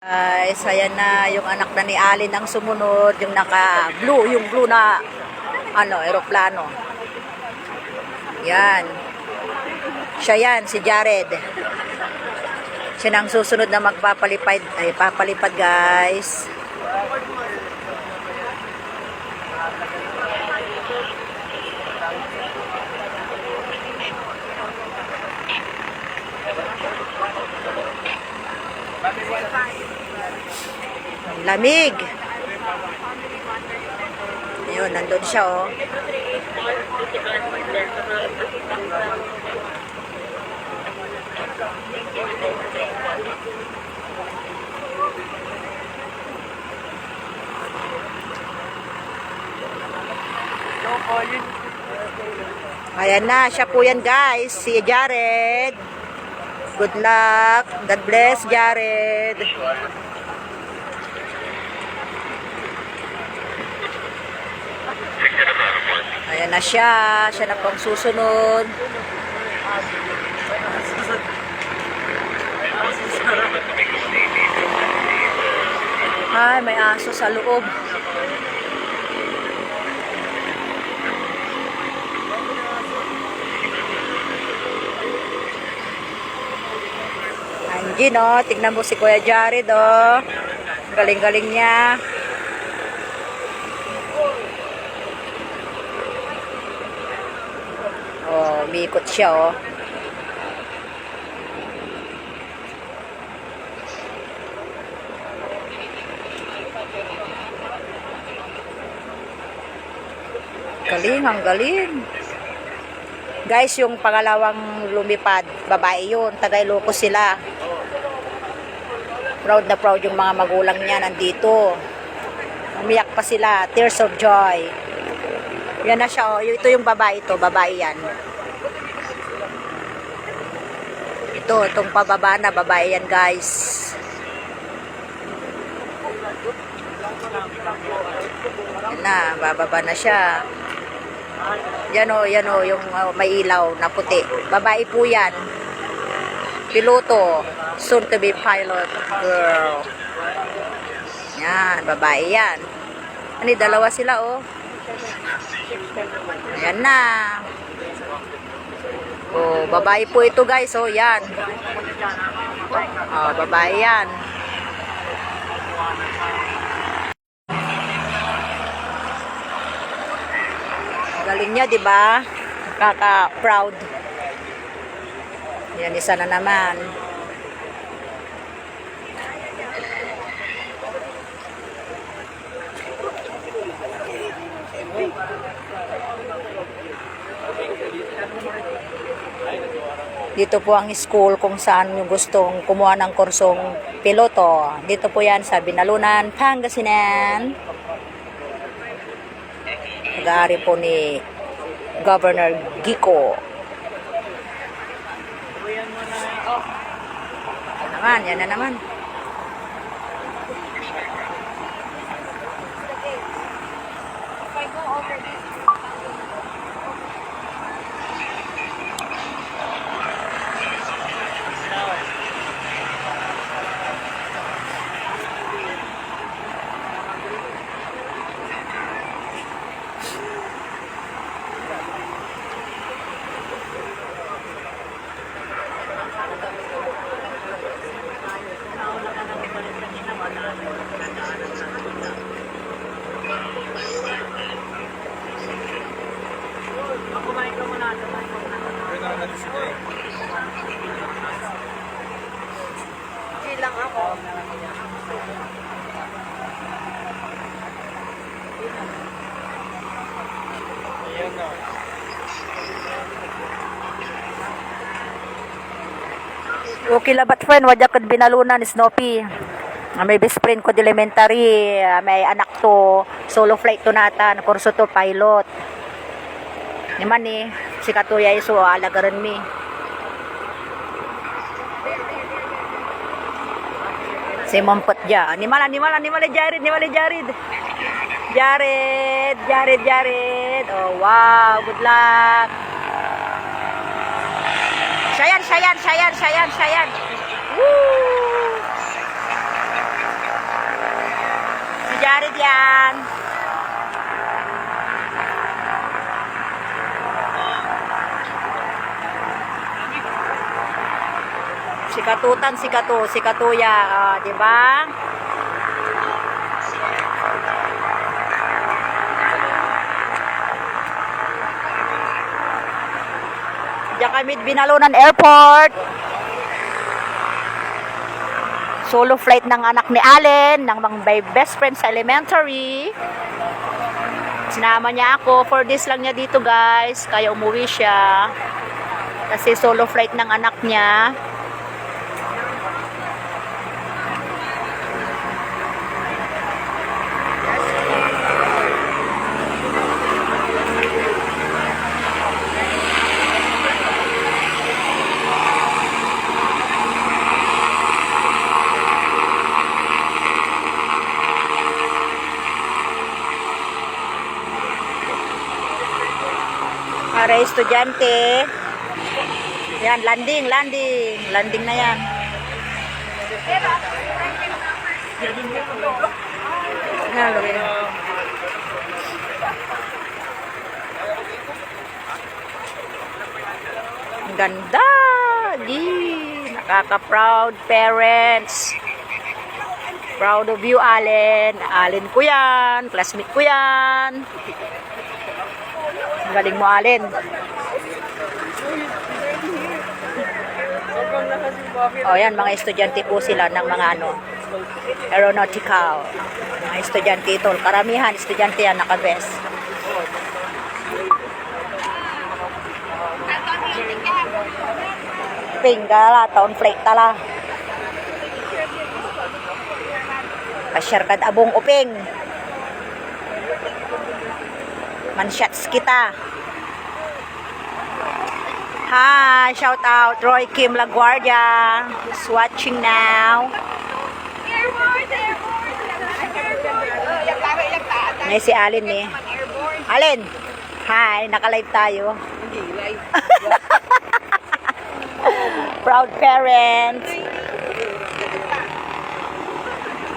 Guys, ayan na yung anak na ni Alin ang sumunod, yung naka-blue, yung blue na eroplano. Yan. Siya yan, si Jared. Siya nang susunod na magpapalipad, papalipad guys. Lamig. Ayun, nandun siya oh. Ayan na, siya po yan guys, si Jared. Good luck. God bless, Jared. Ayan na siya. Siya na pong susunod. Ay, may aso sa loob. Angie, no? Tignan mo si Kuya Jared, oh. Galing-galing niya. Oh, umiikot siya, oh. Galing, ang galing. Guys, yung pangalawang lumipad, babae yun. Taga Ilocos sila. Proud na proud yung mga magulang niya nandito. Umiyak pa sila. Tears of joy. Yan na siya, oh. Ito yung babae ito. Babae yan. Itong pababa na. Babae yan, guys. Yan na. Bababa na siya. Yan o, yung may ilaw na puti. Babae po yan. Piloto. Soon to be pilot girl. Yan, babae yan. Dalawa sila oh. Ayan na. Oh, babae po ito guys. Oh, yan. Oh, babae yan. Galing niya, 'di ba? Kaka-proud. Yan, isa na naman. Dito po ang school kung saan yung gustong kumuha ng kursong piloto. Dito po yan sa Binalunan, Pangasinan. Nag-aari po ni Governor Gico. Yan na naman. Lang ako. Okay labat friend, wadya kad Binalunan ni Snoopy. May best friend ko di elementary, may anak to, solo flight to nata, kurso to pilot. Niman ni si Katuya iso alagaran mi. Si Mampot dya. Nimala Jared. Jared. Oh, wow. Good luck. Sayan. Woo! yan. Sikatutan, sikatuya, di ba? Diyan kami Binalunan Airport. Solo flight ng anak ni Allen, ng my best friend sa elementary. Sinama niya ako. 4 days lang niya dito, guys. Kaya umuwi siya. Kasi solo flight ng anak niya. Para estudyante. Yan, landing na yan. Ang ganda. Nakaka-proud parents. Proud of you, Allen. Allen ko yan. Classmate ko yan. Galing mo, Allen. Oh, yan, mga estudyante po sila ng mga aeronautical. Mga estudyante ito. Karamihan, estudyante yan, naka-vest. Pinggala, taon flight tala. Pasyar kad abong uping. Manshots kita. Hi, shout out Roy Kim LaGuardia who's watching now. May si Allen eh. Allen, hi, naka-live tayo. Proud parents.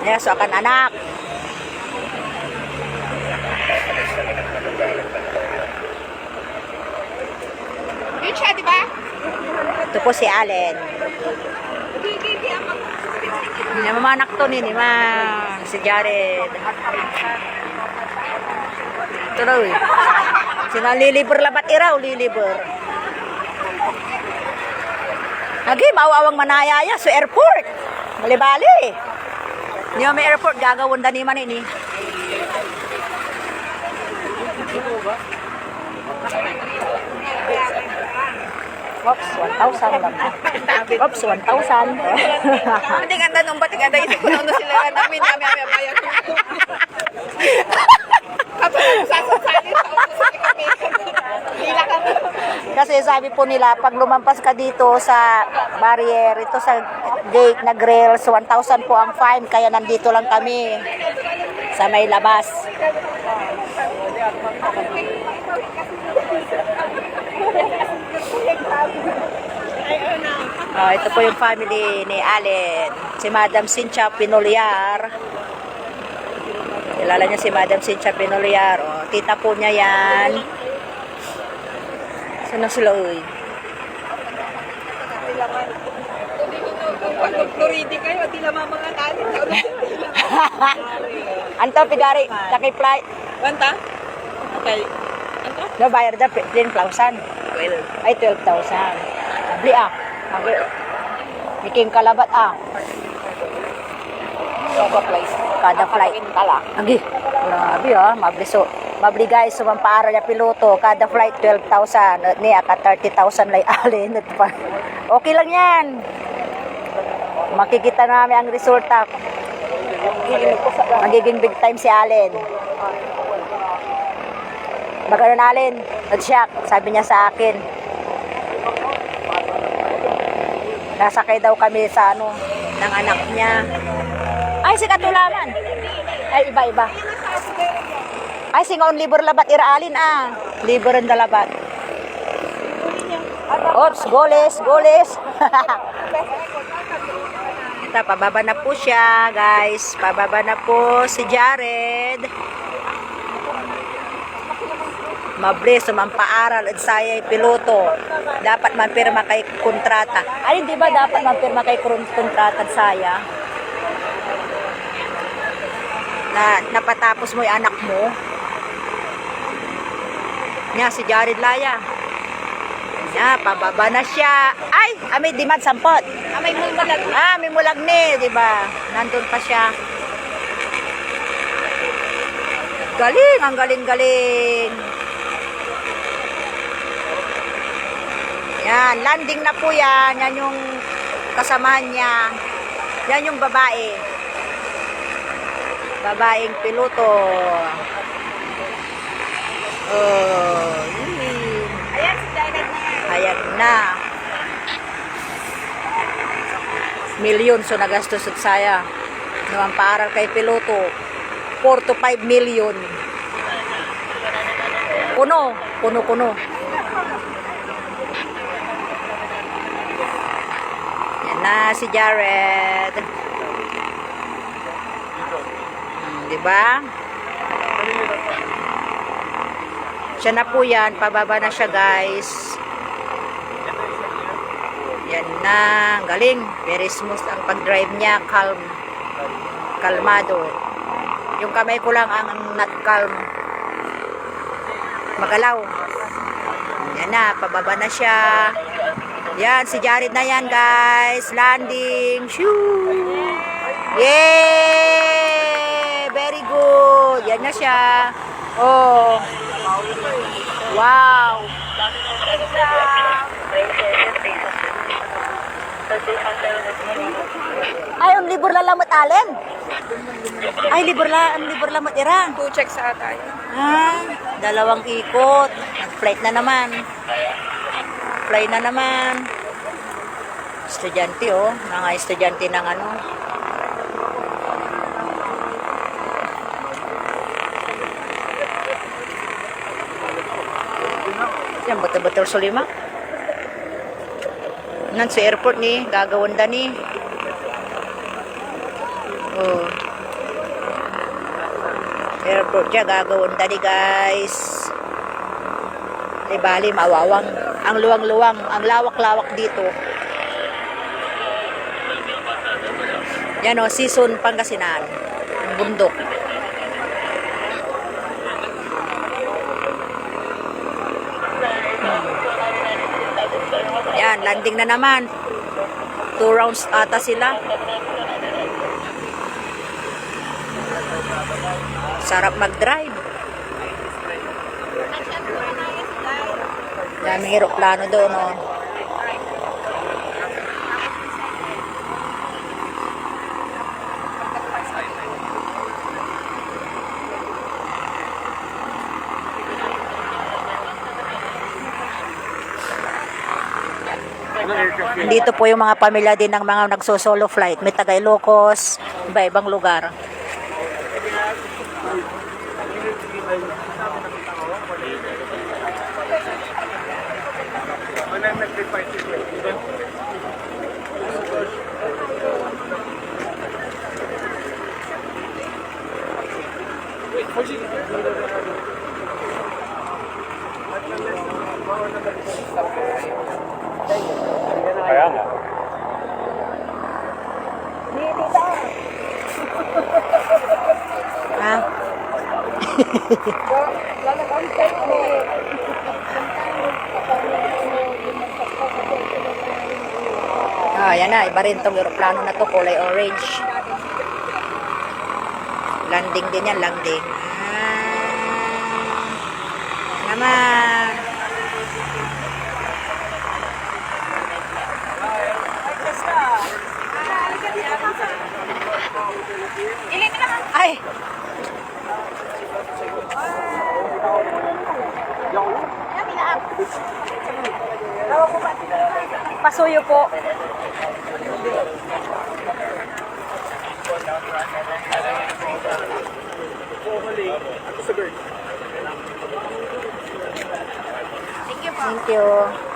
Yes, so akan anak. Yun siya, di ba? Ito po si Allen. Hindi naman anak to ni si Jared. Ito daw eh. Sina liliber labat iraw, liliber. Lagi, mawawang manayaya sa airport. Malibali. Hindi may airport, gagawin da ni man ini. Oops, 1,000 lang. Oops, 1,000. Hindi ganda nung batik ganda isip ko nung sila namin bayan. Kapag sasasalin sa ulo sa kami. Hila kami. Kasi sabi po nila, pag lumampas ka dito sa barrier, ito sa gate na grills, 1,000 po ang fine. Kaya nandito lang kami sa may labas. Ito po yung family ni Allen. Si Madam Cynthia Pinolyar. Kilala niya si Madam Cynthia Pinolyar. Tita po niya yan. Saan sila uy? Pag Florida kayo, di lamang mga talent. Anto, pigari, laki flight. Banta? Okay. Anto? No, bayar dyan, 10,000. 12. Ay, 12,000. Bli ah. Okay. Biking kalabat ah. Kada flight. Agi. Grabe ah. Mabli guys, sumampaara niya piloto. Kada flight, 12,000. Ni aka 30,000 lay alin. Okay lang yan. Makikita namin ang resulta. Magiging big time si Allen. Magkaroon Allen. Nag-shock. Sabi niya sa akin. Nasakay daw kami sa ng anak niya. Ay, si Katulaman. Ay, iba-iba. Ay, singaon libur labat iraalin ah. Liburan da labat. Oops, goles. Pababa na po siya, guys. Pababa na po si Jared. Mabilis, sumampaaral at sayay piloto. Dapat mampirma kay kontrata. Ay, di ba dapat mampirma kay kontrata at saya? Na napatapos mo yung anak mo. Nya, si Jared Laya. Nya, pababa na siya. Ay, may demand sampot. May mulag. May mulag ni, di ba? Nandun pa siya. Galing, ang galing-galing. Yan, landing na po yan. Yan yung kasamahan niya. Yan yung babae. Babaeng piloto. Oh, Ayan, si Jared na. ayan na. Milyon so nagastos at saya. Naman paaral kay piloto. 4 to 5 million. Puno. Yan na si Jared. Diba? Siya na po yan. Pababa na siya, guys. Yan na. Ang galing. Very smooth ang pag-drive niya. Calm. Kalmado. Yung kamay ko lang ang not calm. Magalaw. Yan na. Pababa na siya. Yan. Si Jared na yan, guys. Landing. Shoo! Yay! Very good. Yan na siya. Oh. Wow. Ay, libur la lamot alen. Ay, libur lamot irang. 2 checks sa tayo. Dalawang ikot. Nag-flight na naman. Fly na naman. Estudyante, oh. Mga estudyante ng ano. Yan, betul-betul Sulima. Nan sa airport ni, gagawin da ni. Oh. Airport siya, gagawin da ni, guys. Di bali, mawawang. Ang luwang-luwang, ang lawak-lawak dito. Yan o, season Pangasinan. Ang bundok. Yan, landing na naman. 2 rounds ata sila. Sarap mag-drive. Daming aeroplano doon, oh. Dito po yung mga pamilya din ng mga nagso-solo flight. May taga Ilocos, iba-ibang lugar. Kaya nga. Ha? Yan na. Iba rin tong aeroplano na to. Kulay orange. Landing din yan. Landing. Naman. Ay! Pasuyo po. Thank you.